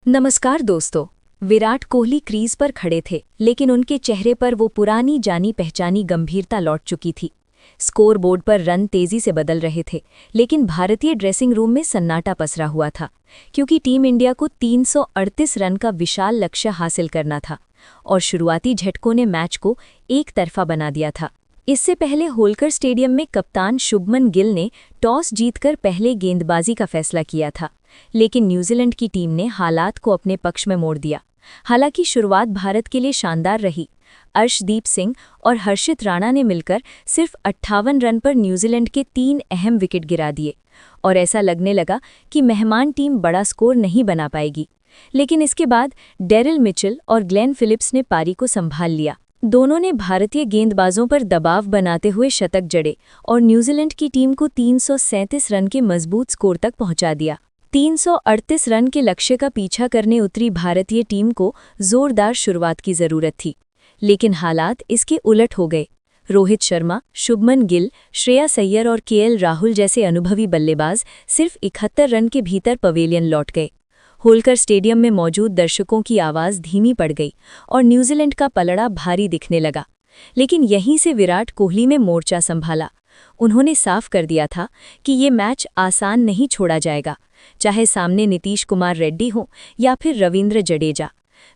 नमस्कार दोस्तों। विराट कोहली क्रीज पर खड़े थे, लेकिन उनके चेहरे पर वो पुरानी जानी पहचानी गंभीरता लौट चुकी थी। स्कोर बोर्ड पर रन तेजी से बदल रहे थे, लेकिन भारतीय ड्रेसिंग रूम में सन्नाटा पसरा हुआ था, क्योंकि टीम इंडिया को 338 रन का विशाल लक्ष्य हासिल करना था और शुरुआती झटकों ने मैच को एक तरफा बना दिया था। इससे पहले होलकर स्टेडियम में कप्तान शुभमन गिल ने टॉस जीतकर पहले गेंदबाजी का फैसला किया था, लेकिन न्यूजीलैंड की टीम ने हालात को अपने पक्ष में मोड़ दिया। हालांकि शुरुआत भारत के लिए शानदार रही। अर्शदीप सिंह और हर्षित राणा ने मिलकर सिर्फ 58 रन पर न्यूजीलैंड के 3 अहम विकेट गिरा दिए और ऐसा लगने लगा कि मेहमान टीम बड़ा स्कोर नहीं बना पाएगी। लेकिन इसके बाद डेरिल मिचेल और ग्लेन फिलिप्स ने पारी को संभाल लिया। दोनों ने भारतीय गेंदबाजों पर दबाव बनाते हुए शतक जड़े और न्यूजीलैंड की टीम को 337 रन के मजबूत स्कोर तक पहुंचा दिया। 338 रन के लक्ष्य का पीछा करने उतरी भारतीय टीम को जोरदार शुरुआत की जरूरत थी, लेकिन हालात इसके उलट हो गए। रोहित शर्मा, शुभमन गिल, श्रेयस अय्यर और केएल राहुल जैसे अनुभवी बल्लेबाज सिर्फ 71 रन के भीतर पवेलियन लौट गए। होलकर स्टेडियम में मौजूद दर्शकों की आवाज़ धीमी पड़ गई और न्यूजीलैंड का पलड़ा भारी दिखने लगा। लेकिन यहीं से विराट कोहली ने मोर्चा संभाला। उन्होंने साफ कर दिया था कि ये मैच आसान नहीं छोड़ा जाएगा, चाहे सामने नीतीश कुमार रेड्डी हो या फिर रविंद्र जडेजा।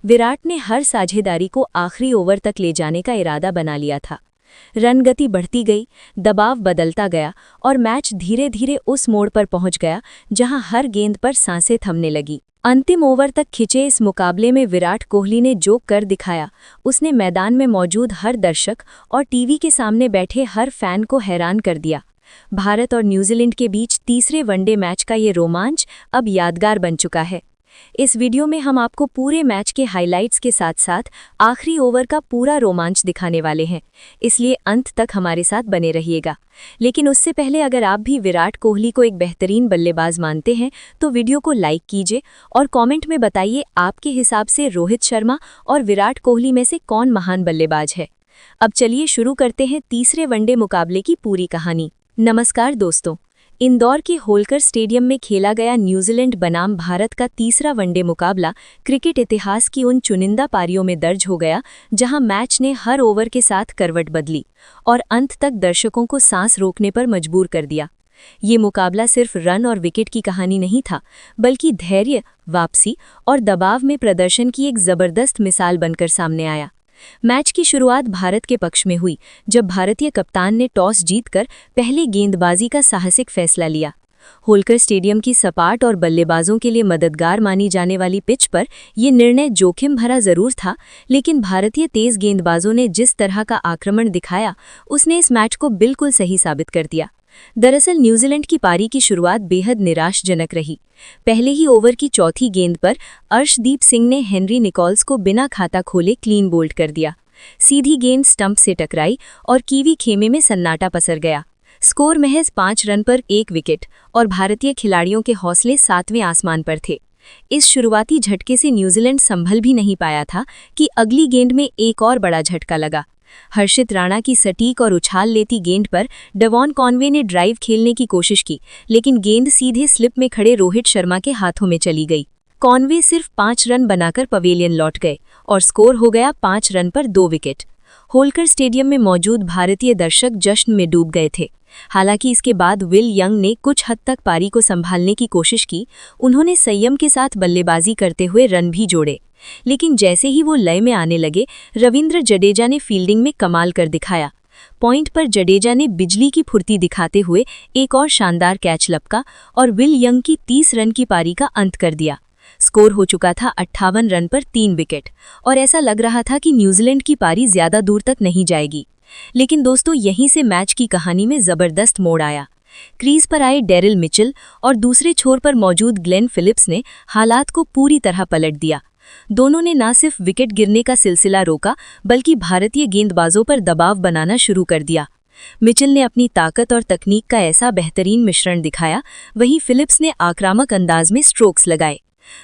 विराट ने हर साझेदारी को आखिरी ओवर तक ले जाने का इरादा बना लिया था। रन गति बढ़ती गई, दबाव बदलता गया और मैच धीरे धीरे उस मोड़ पर पहुंच गया जहां हर गेंद पर सांसें थमने लगी। अंतिम ओवर तक खिंचे इस मुकाबले में विराट कोहली ने जो कर दिखाया, उसने मैदान में मौजूद हर दर्शक और टीवी के सामने बैठे हर फैन को हैरान कर दिया। भारत और न्यूजीलैंड के बीच तीसरे वनडे मैच का ये रोमांच अब यादगार बन चुका है। इस वीडियो में हम आपको पूरे मैच के हाइलाइट्स के साथ साथ आखिरी ओवर का पूरा रोमांच दिखाने वाले हैं, इसलिए अंत तक हमारे साथ बने रहिएगा। लेकिन उससे पहले अगर आप भी विराट कोहली को एक बेहतरीन बल्लेबाज मानते हैं तो वीडियो को लाइक कीजिए और कमेंट में बताइए आपके हिसाब से रोहित शर्मा और विराट कोहली में से कौन महान बल्लेबाज है। अब चलिए शुरू करते हैं तीसरे वनडे मुकाबले की पूरी कहानी। नमस्कार दोस्तों। इंदौर के होलकर स्टेडियम में खेला गया न्यूजीलैंड बनाम भारत का तीसरा वनडे मुकाबला क्रिकेट इतिहास की उन चुनिंदा पारियों में दर्ज हो गया जहां मैच ने हर ओवर के साथ करवट बदली और अंत तक दर्शकों को सांस रोकने पर मजबूर कर दिया। ये मुकाबला सिर्फ रन और विकेट की कहानी नहीं था, बल्कि धैर्य, वापसी और दबाव में प्रदर्शन की एक जबरदस्त मिसाल बनकर सामने आया। मैच की शुरुआत भारत के पक्ष में हुई जब भारतीय कप्तान ने टॉस जीतकर पहले गेंदबाजी का साहसिक फैसला लिया। होलकर स्टेडियम की सपाट और बल्लेबाजों के लिए मददगार मानी जाने वाली पिच पर यह निर्णय जोखिम भरा जरूर था, लेकिन भारतीय तेज गेंदबाजों ने जिस तरह का आक्रमण दिखाया उसने इस मैच को बिल्कुल सही साबित कर दिया। दरअसल न्यूजीलैंड की पारी की शुरुआत बेहद निराशजनक रही। पहले ही ओवर की चौथी गेंद पर अर्शदीप सिंह ने हेनरी निकोल्स को बिना खाता खोले क्लीन बोल्ड कर दिया। सीधी गेंद स्टंप से टकराई और कीवी खेमे में सन्नाटा पसर गया। स्कोर महज 5 रन पर 1 विकेट और भारतीय खिलाड़ियों के हौसले 7वें आसमान पर थे। इस शुरुआती झटके से न्यूजीलैंड संभल भी नहीं पाया था कि अगली गेंद में एक और बड़ा झटका लगा। हर्षित राणा की सटीक और उछाल लेती गेंद पर डेवॉन कॉनवे ने ड्राइव खेलने की कोशिश की, लेकिन गेंद सीधे स्लिप में खड़े रोहित शर्मा के हाथों में चली गई। कॉनवे सिर्फ 5 रन बनाकर पवेलियन लौट गए और स्कोर हो गया 5 रन पर 2 विकेट। होलकर स्टेडियम में मौजूद भारतीय दर्शक जश्न में डूब गए थे। हालांकि इसके बाद विल यंग ने कुछ हद तक पारी को संभालने की कोशिश की। उन्होंने संयम के साथ बल्लेबाजी करते हुए रन भी जोड़े, लेकिन जैसे ही वो लय में आने लगे, रविंद्र जडेजा ने फील्डिंग में कमाल कर दिखाया। पॉइंट पर जडेजा ने बिजली की फुर्ती दिखाते हुए एक और शानदार कैच लपका और विल यंग की 30 रन की पारी का अंत कर दिया। स्कोर हो चुका था 58 रन पर 3 विकेट और ऐसा लग रहा था कि न्यूजीलैंड की पारी ज्यादा दूर तक नहीं जाएगी। लेकिन दोस्तों, यहीं से मैच की कहानी में जबरदस्त मोड़ आया। क्रीज पर आए डेरिल मिचेल और दूसरे छोर पर मौजूद ग्लेन फिलिप्स ने हालात को पूरी तरह पलट दिया। दोनों ने न सिर्फ विकेट गिरने का सिलसिला रोका, बल्कि भारतीय गेंदबाजों पर दबाव बनाना शुरू कर दिया। मिचेल ने अपनी ताकत और तकनीक का ऐसा बेहतरीन मिश्रण दिखाया, वहीं फिलिप्स ने आक्रामक अंदाज में स्ट्रोक्स लगाए।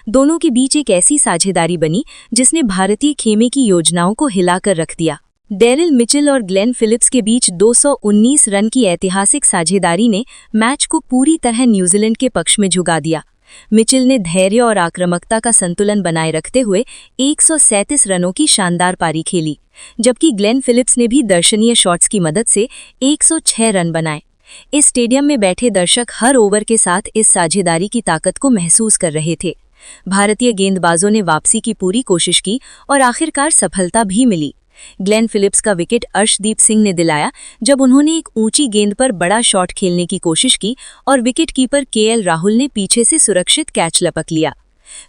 दोनों के बीच एक ऐसी साझेदारी बनी जिसने भारतीय खेमे की योजनाओं को हिलाकर रख दिया। डेरिल मिचेल और ग्लेन फिलिप्स के बीच 219 रन की ऐतिहासिक साझेदारी ने मैच को पूरी तरह न्यूजीलैंड के पक्ष में झुका दिया। मिचेल ने धैर्य और आक्रामकता का संतुलन बनाए रखते हुए 137 रनों की शानदार पारी खेली, जबकि ग्लेन फिलिप्स ने भी दर्शनीय शॉट्स की मदद से 106 रन बनाए। इस स्टेडियम में बैठे दर्शक हर ओवर के साथ इस साझेदारी की ताकत को महसूस कर रहे थे। भारतीय गेंदबाजों ने वापसी की पूरी कोशिश की और आखिरकार सफलता भी मिली। ग्लेन फिलिप्स का विकेट अर्शदीप सिंह ने दिलाया जब उन्होंने एक ऊंची गेंद पर बड़ा शॉट खेलने की कोशिश की और विकेटकीपर केएल राहुल ने पीछे से सुरक्षित कैच लपक लिया।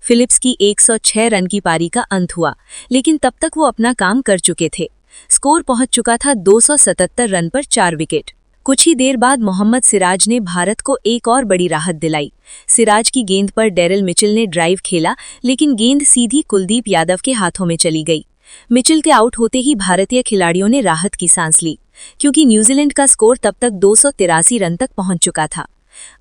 फिलिप्स की 106 रन की पारी का अंत हुआ, लेकिन तब तक वो अपना काम कर चुके थे। स्कोर पहुंच चुका था 277 रन पर 4 विकेट। कुछ ही देर बाद मोहम्मद सिराज ने भारत को एक और बड़ी राहत दिलाई। सिराज की गेंद पर डेरिल मिचेल ने ड्राइव खेला, लेकिन गेंद सीधी कुलदीप यादव के हाथों में चली गई। मिचेल के आउट होते ही भारतीय खिलाड़ियों ने राहत की सांस ली, क्योंकि न्यूजीलैंड का स्कोर तब तक 283 रन तक पहुंच चुका था।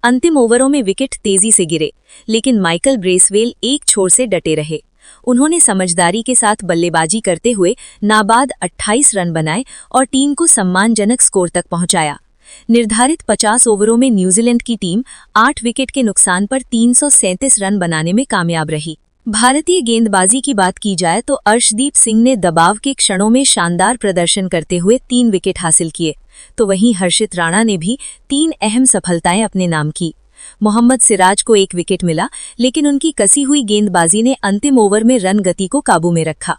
अंतिम ओवरों में विकेट तेजी से गिरे, लेकिन माइकल ब्रेसवेल एक छोर से डटे रहे। उन्होंने समझदारी के साथ बल्लेबाजी करते हुए नाबाद 28 रन बनाए और टीम को सम्मानजनक स्कोर तक पहुंचाया। निर्धारित 50 ओवरों में न्यूजीलैंड की टीम 8 विकेट के नुकसान पर 337 रन बनाने में कामयाब रही। भारतीय गेंदबाजी की बात की जाए तो अर्शदीप सिंह ने दबाव के क्षणों में शानदार प्रदर्शन करते हुए 3 विकेट हासिल किए, तो वहीं हर्षित राणा ने भी 3 अहम सफलताएं अपने नाम की। मोहम्मद सिराज को 1 विकेट मिला, लेकिन उनकी कसी हुई गेंदबाजी ने अंतिम ओवर में रन गति को काबू में रखा।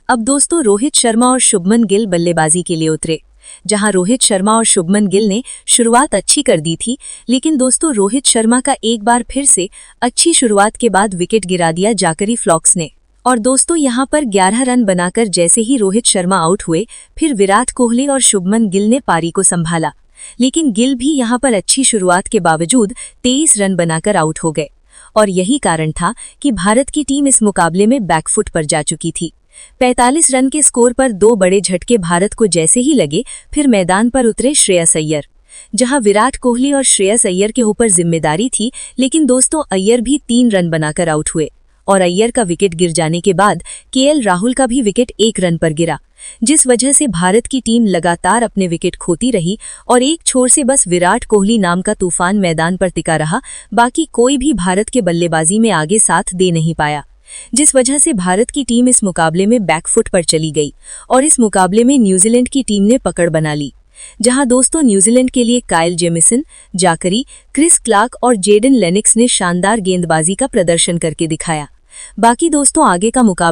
अब दोस्तों रोहित शर्मा और शुभमन गिल बल्लेबाजी के लिए उतरे। जहां रोहित शर्मा और शुभमन गिल ने शुरुआत अच्छी कर दी थी, लेकिन दोस्तों रोहित शर्मा का एक बार फिर से अच्छी शुरुआत के बाद विकेट गिरा दिया जाकरी फ्लॉक्स ने। और दोस्तों यहां पर 11 रन बनाकर जैसे ही रोहित शर्मा आउट हुए, फिर विराट कोहली और शुभमन गिल ने पारी को संभाला, लेकिन गिल भी यहां पर अच्छी शुरुआत के बावजूद 23 रन बनाकर आउट हो गए। और यही कारण था कि भारत की टीम इस मुकाबले में बैकफुट पर जा चुकी थी। 45 रन के स्कोर पर 2 बड़े झटके भारत को जैसे ही लगे, फिर मैदान पर उतरे श्रेयस अय्यर। जहां विराट कोहली और श्रेयस अय्यर के ऊपर जिम्मेदारी थी, लेकिन दोस्तों अय्यर भी 3 रन बनाकर आउट हुए और अय्यर का विकेट गिर जाने के बाद केएल राहुल का भी विकेट 1 रन पर गिरा, जिस वजह से भारत की टीम लगातार अपने विकेट खोती रही और एक छोर से बस विराट कोहली नाम का तूफान मैदान पर टिका रहा। बाकी कोई भी भारत के बल्लेबाजी में आगे साथ दे नहीं पाया, जिस वजह से भारत की टीम इस मुकाबले में बैकफुट पर चली गई और इस मुकाबले में न्यूजीलैंड की टीम ने पकड़ बना ली। जहां दोस्तों न्यूजीलैंड के लिए काइल जेमिसन, जाकरी, क्रिस क्लार्क और जेडन लेनिक्स ने शानदार गेंदबाजी का प्रदर्शन करके दिखाया। बाकी दोस्तों आगे का मुकाबला